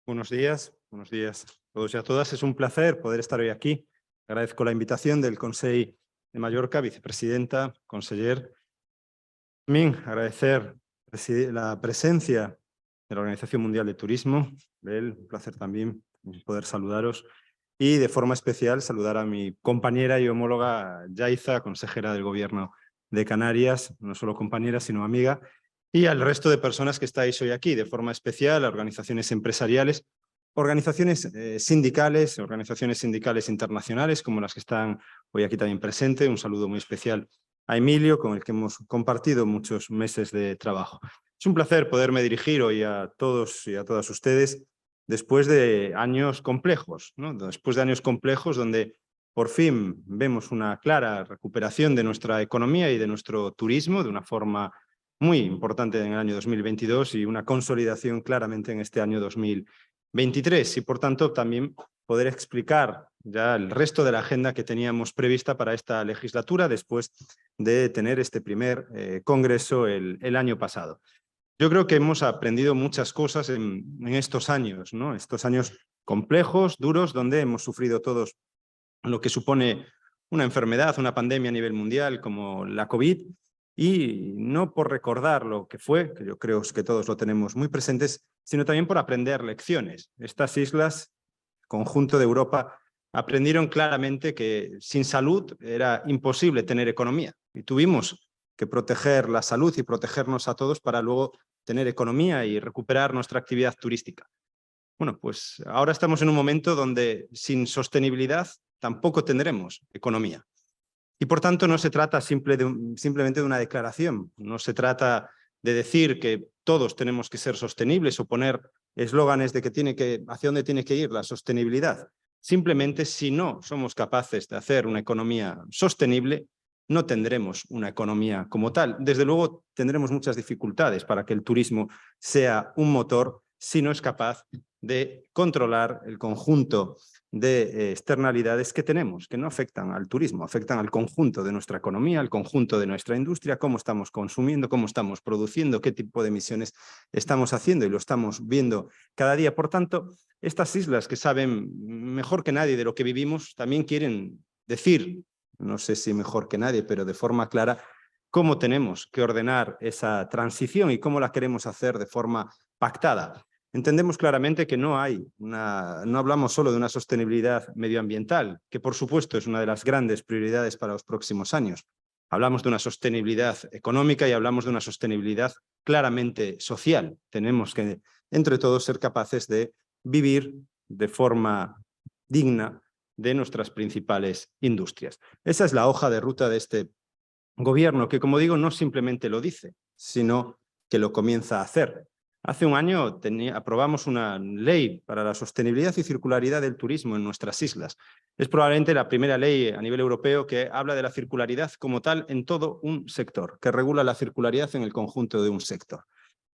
Buenos días a todos y a todas. Es un placer poder estar hoy aquí. Agradezco la invitación del Consell de Mallorca, vicepresidenta, conseller. También agradecer la presencia de la Organización Mundial de Turismo. Un placer también poder saludaros. Y de forma especial saludar a mi compañera y homóloga Yaiza, consejera del Gobierno de Canarias, no solo compañera, sino amiga, y al resto de personas que estáis hoy aquí, de forma especial a organizaciones empresariales, organizaciones sindicales internacionales, como las que están hoy aquí también presentes. Un saludo muy especial a Emilio, con el que hemos compartido muchos meses de trabajo. Es un placer poderme dirigir hoy a todos y a todas ustedes después de años complejos, ¿no? Después de años complejos donde por fin vemos una clara recuperación de nuestra economía y de nuestro turismo de una forma muy importante en el año 2022 y una consolidación claramente en este año 2023. Y por tanto también poder explicar ya el resto de la agenda que teníamos prevista para esta legislatura después de tener este primer congreso el año pasado. Yo creo que hemos aprendido muchas cosas en estos años, ¿no? Estos años complejos, duros, donde hemos sufrido todos lo que supone una enfermedad, una pandemia a nivel mundial como la COVID, y no por recordar lo que fue, que yo creo que todos lo tenemos muy presentes, sino también por aprender lecciones. Estas islas, conjunto de Europa, aprendieron claramente que sin salud era imposible tener economía y tuvimos que proteger la salud y protegernos a todos para luego tener economía y recuperar nuestra actividad turística. Bueno, pues ahora estamos en un momento donde sin sostenibilidad tampoco tendremos economía. Y por tanto no se trata simplemente de una declaración, no se trata de decir que todos tenemos que ser sostenibles o poner eslóganes de hacia dónde tiene que ir la sostenibilidad. Simplemente si no somos capaces de hacer una economía sostenible, no tendremos una economía como tal. Desde luego tendremos muchas dificultades para que el turismo sea un motor si no es capaz de controlar el conjunto de externalidades que tenemos, que no afectan al turismo, afectan al conjunto de nuestra economía, al conjunto de nuestra industria, cómo estamos consumiendo, cómo estamos produciendo, qué tipo de emisiones estamos haciendo y lo estamos viendo cada día. Por tanto, estas islas que saben mejor que nadie de lo que vivimos, también quieren decir, no sé si mejor que nadie, pero de forma clara, cómo tenemos que ordenar esa transición y cómo la queremos hacer de forma pactada. Entendemos claramente que no hablamos solo de una sostenibilidad medioambiental, que por supuesto es una de las grandes prioridades para los próximos años. Hablamos de una sostenibilidad económica y hablamos de una sostenibilidad claramente social. Tenemos que, entre todos, ser capaces de vivir de forma digna de nuestras principales industrias. Esa es la hoja de ruta de este gobierno, que, como digo, no simplemente lo dice, sino que lo comienza a hacer. Hace un año aprobamos una ley para la sostenibilidad y circularidad del turismo en nuestras islas. Es probablemente la primera ley a nivel europeo que habla de la circularidad como tal en todo un sector, que regula la circularidad en el conjunto de un sector.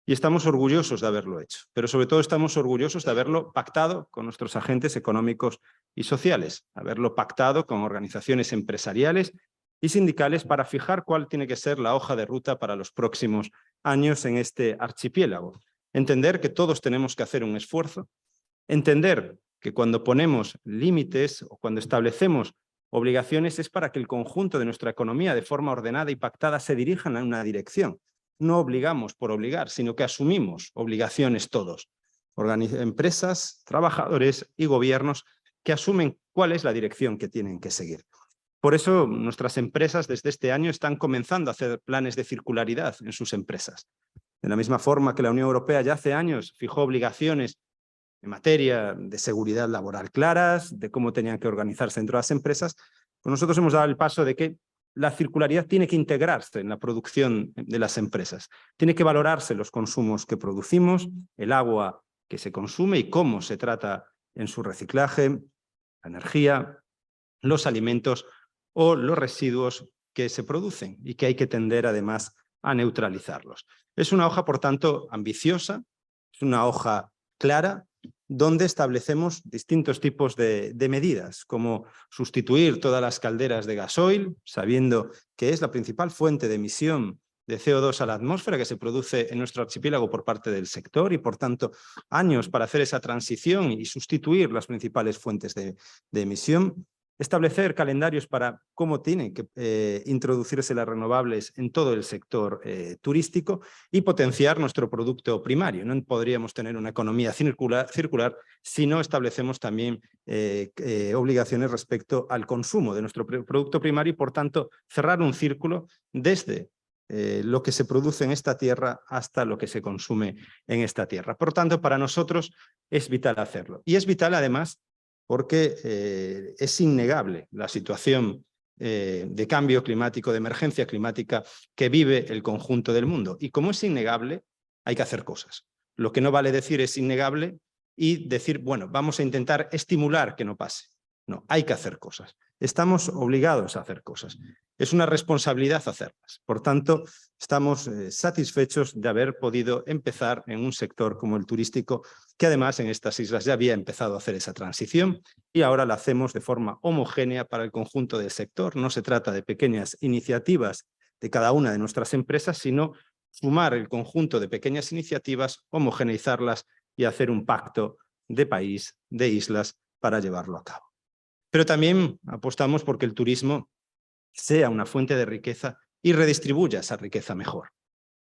Y estamos orgullosos de haberlo hecho, pero sobre todo estamos orgullosos de haberlo pactado con nuestros agentes económicos y sociales, haberlo pactado con organizaciones empresariales y sindicales para fijar cuál tiene que ser la hoja de ruta para los próximos años en este archipiélago. Entender que todos tenemos que hacer un esfuerzo, entender que cuando ponemos límites o cuando establecemos obligaciones es para que el conjunto de nuestra economía de forma ordenada y pactada se dirijan en una dirección. No obligamos por obligar, sino que asumimos obligaciones todos. Empresas, trabajadores y gobiernos que asumen cuál es la dirección que tienen que seguir. Por eso nuestras empresas desde este año están comenzando a hacer planes de circularidad en sus empresas. De la misma forma que la Unión Europea ya hace años fijó obligaciones en materia de seguridad laboral claras, de cómo tenían que organizarse dentro de las empresas, pues nosotros hemos dado el paso de que la circularidad tiene que integrarse en la producción de las empresas. Tiene que valorarse los consumos que producimos, el agua que se consume y cómo se trata en su reciclaje, la energía, los alimentos o los residuos que se producen y que hay que tender además a neutralizarlos. Es una hoja, por tanto, ambiciosa, es una hoja clara, donde establecemos distintos tipos de medidas, como sustituir todas las calderas de gasoil, sabiendo que es la principal fuente de emisión de CO2 a la atmósfera que se produce en nuestro archipiélago por parte del sector y, por tanto, años para hacer esa transición y sustituir las principales fuentes de emisión. Establecer calendarios para cómo tienen que introducirse las renovables en todo el sector turístico y potenciar nuestro producto primario. No podríamos tener una economía circular si no establecemos también obligaciones respecto al consumo de nuestro producto primario y, por tanto, cerrar un círculo desde lo que se produce en esta tierra hasta lo que se consume en esta tierra. Por tanto, para nosotros es vital hacerlo. Y es vital, además, porque es innegable la situación de cambio climático, de emergencia climática que vive el conjunto del mundo. Y como es innegable, hay que hacer cosas. Lo que no vale decir es innegable y decir, bueno, vamos a intentar estimular que no pase. No, hay que hacer cosas. Estamos obligados a hacer cosas. Es una responsabilidad hacerlas. Por tanto, estamos satisfechos de haber podido empezar en un sector como el turístico, que además en estas islas ya había empezado a hacer esa transición y ahora la hacemos de forma homogénea para el conjunto del sector. No se trata de pequeñas iniciativas de cada una de nuestras empresas, sino sumar el conjunto de pequeñas iniciativas, homogeneizarlas y hacer un pacto de país, de islas, para llevarlo a cabo. Pero también apostamos porque el turismo sea una fuente de riqueza y redistribuya esa riqueza mejor.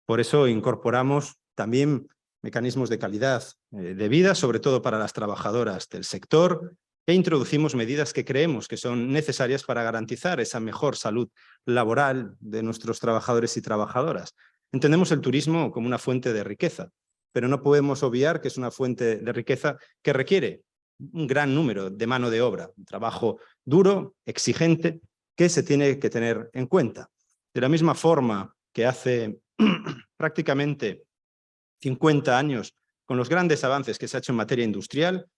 Por eso incorporamos también mecanismos de calidad de vida, sobre todo para las trabajadoras del sector, e introducimos medidas que creemos que son necesarias para garantizar esa mejor salud laboral de nuestros trabajadores y trabajadoras. Entendemos el turismo como una fuente de riqueza, pero no podemos obviar que es una fuente de riqueza que requiere un gran número de mano de obra, un trabajo duro, exigente, que se tiene que tener en cuenta. De la misma forma que hace prácticamente 50 años, con los grandes avances que se ha hecho en materia industrial,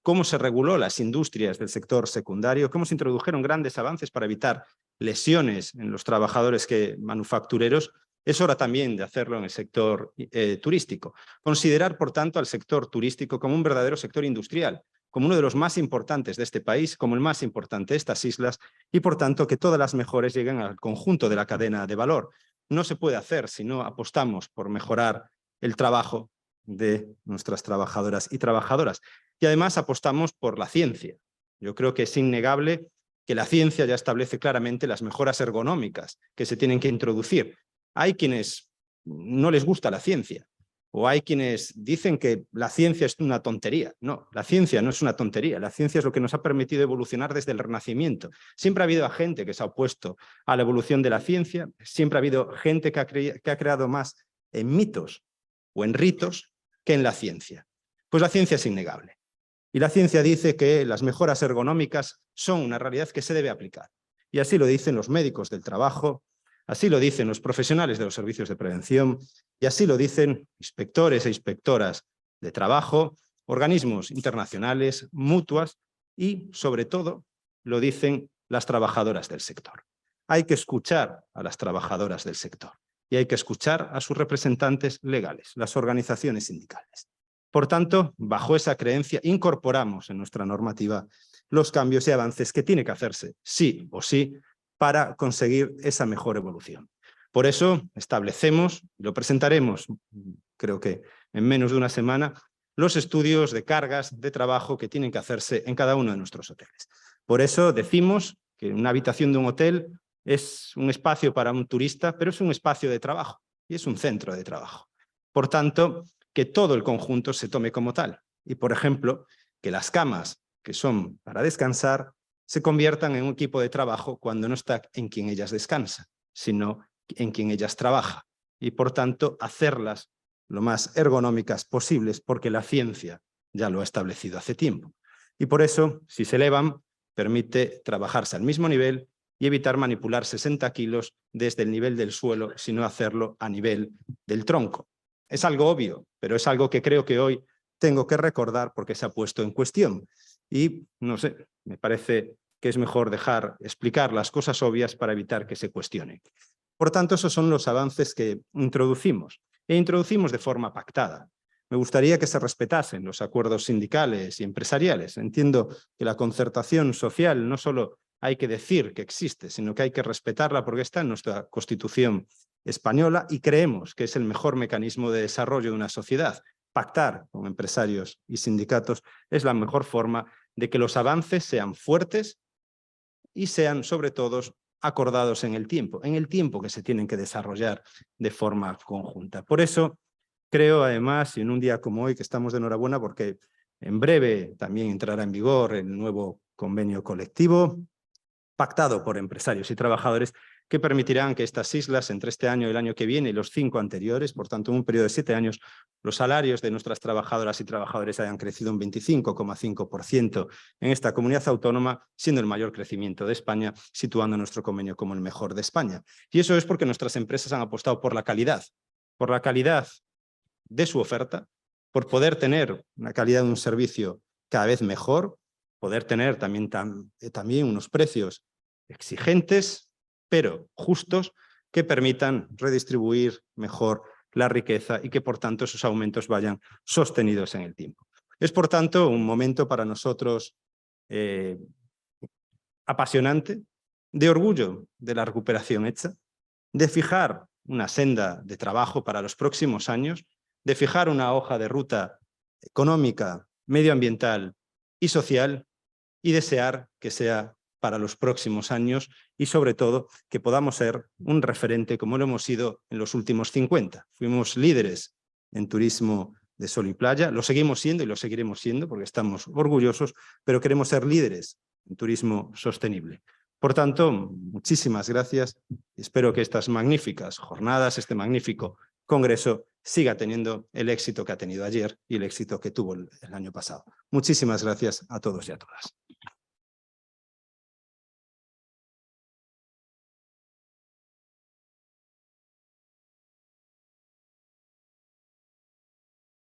cómo se reguló las industrias del sector secundario, cómo se introdujeron grandes avances para evitar lesiones en los trabajadores manufactureros, es hora también de hacerlo en el sector turístico. Considerar, por tanto, al sector turístico como un verdadero sector industrial, como uno de los más importantes de este país, como el más importante de estas islas, y por tanto que todas las mejores lleguen al conjunto de la cadena de valor. No se puede hacer si no apostamos por mejorar el trabajo de nuestras trabajadoras y trabajadoras. Y además apostamos por la ciencia. Yo creo que es innegable que la ciencia ya establece claramente las mejoras ergonómicas que se tienen que introducir. Hay quienes no les gusta la ciencia, o hay quienes dicen que la ciencia es una tontería. No, la ciencia no es una tontería. La ciencia es lo que nos ha permitido evolucionar desde el Renacimiento. Siempre ha habido gente que se ha opuesto a la evolución de la ciencia, siempre ha habido gente que ha creado más en mitos o en ritos que en la ciencia. Pues la ciencia es innegable. Y la ciencia dice que las mejoras ergonómicas son una realidad que se debe aplicar. Y así lo dicen los médicos del trabajo, así lo dicen los profesionales de los servicios de prevención y así lo dicen inspectores e inspectoras de trabajo, organismos internacionales, mutuas y, sobre todo, lo dicen las trabajadoras del sector. Hay que escuchar a las trabajadoras del sector y hay que escuchar a sus representantes legales, las organizaciones sindicales. Por tanto, bajo esa creencia, incorporamos en nuestra normativa los cambios y avances que tiene que hacerse, sí o sí, para conseguir esa mejor evolución. Por eso establecemos, y lo presentaremos, creo que en menos de una semana, los estudios de cargas de trabajo que tienen que hacerse en cada uno de nuestros hoteles. Por eso decimos que una habitación de un hotel es un espacio para un turista, pero es un espacio de trabajo y es un centro de trabajo. Por tanto, que todo el conjunto se tome como tal. Y, por ejemplo, que las camas que son para descansar se conviertan en un equipo de trabajo cuando no está en quien ellas descansan, sino en quien ellas trabajan. Y, por tanto, hacerlas lo más ergonómicas posibles, porque la ciencia ya lo ha establecido hace tiempo. Y por eso, si se elevan, permite trabajarse al mismo nivel y evitar manipular 60 kilos desde el nivel del suelo, sino hacerlo a nivel del tronco. Es algo obvio, pero es algo que creo que hoy tengo que recordar porque se ha puesto en cuestión. Y, no sé, me parece que es mejor explicar las cosas obvias para evitar que se cuestionen. Por tanto, esos son los avances que introducimos. E introducimos de forma pactada. Me gustaría que se respetasen los acuerdos sindicales y empresariales. Entiendo que la concertación social no solo hay que decir que existe, sino que hay que respetarla porque está en nuestra Constitución española y creemos que es el mejor mecanismo de desarrollo de una sociedad. Pactar con empresarios y sindicatos es la mejor forma de que los avances sean fuertes y sean, sobre todo, acordados en el tiempo que se tienen que desarrollar de forma conjunta. Por eso, creo, además, y en un día como hoy, que estamos de enhorabuena porque en breve también entrará en vigor el nuevo convenio colectivo pactado por empresarios y trabajadores que permitirán que estas islas, entre este año, el año que viene y los 5 anteriores, por tanto, en un periodo de 7 años, los salarios de nuestras trabajadoras y trabajadores hayan crecido un 25,5% en esta comunidad autónoma, siendo el mayor crecimiento de España, situando nuestro convenio como el mejor de España. Y eso es porque nuestras empresas han apostado por la calidad de su oferta, por poder tener una calidad de un servicio cada vez mejor, poder tener también unos precios exigentes, pero justos, que permitan redistribuir mejor la riqueza y que, por tanto, esos aumentos vayan sostenidos en el tiempo. Es, por tanto, un momento para nosotros apasionante, de orgullo de la recuperación hecha, de fijar una senda de trabajo para los próximos años, de fijar una hoja de ruta económica, medioambiental y social, y desear que sea para los próximos años y, sobre todo, que podamos ser un referente como lo hemos sido en los últimos 50. Fuimos líderes en turismo de sol y playa, lo seguimos siendo y lo seguiremos siendo porque estamos orgullosos, pero queremos ser líderes en turismo sostenible. Por tanto, muchísimas gracias y espero que estas magníficas jornadas, este magnífico congreso, siga teniendo el éxito que ha tenido ayer y el éxito que tuvo el año pasado. Muchísimas gracias a todos y a todas.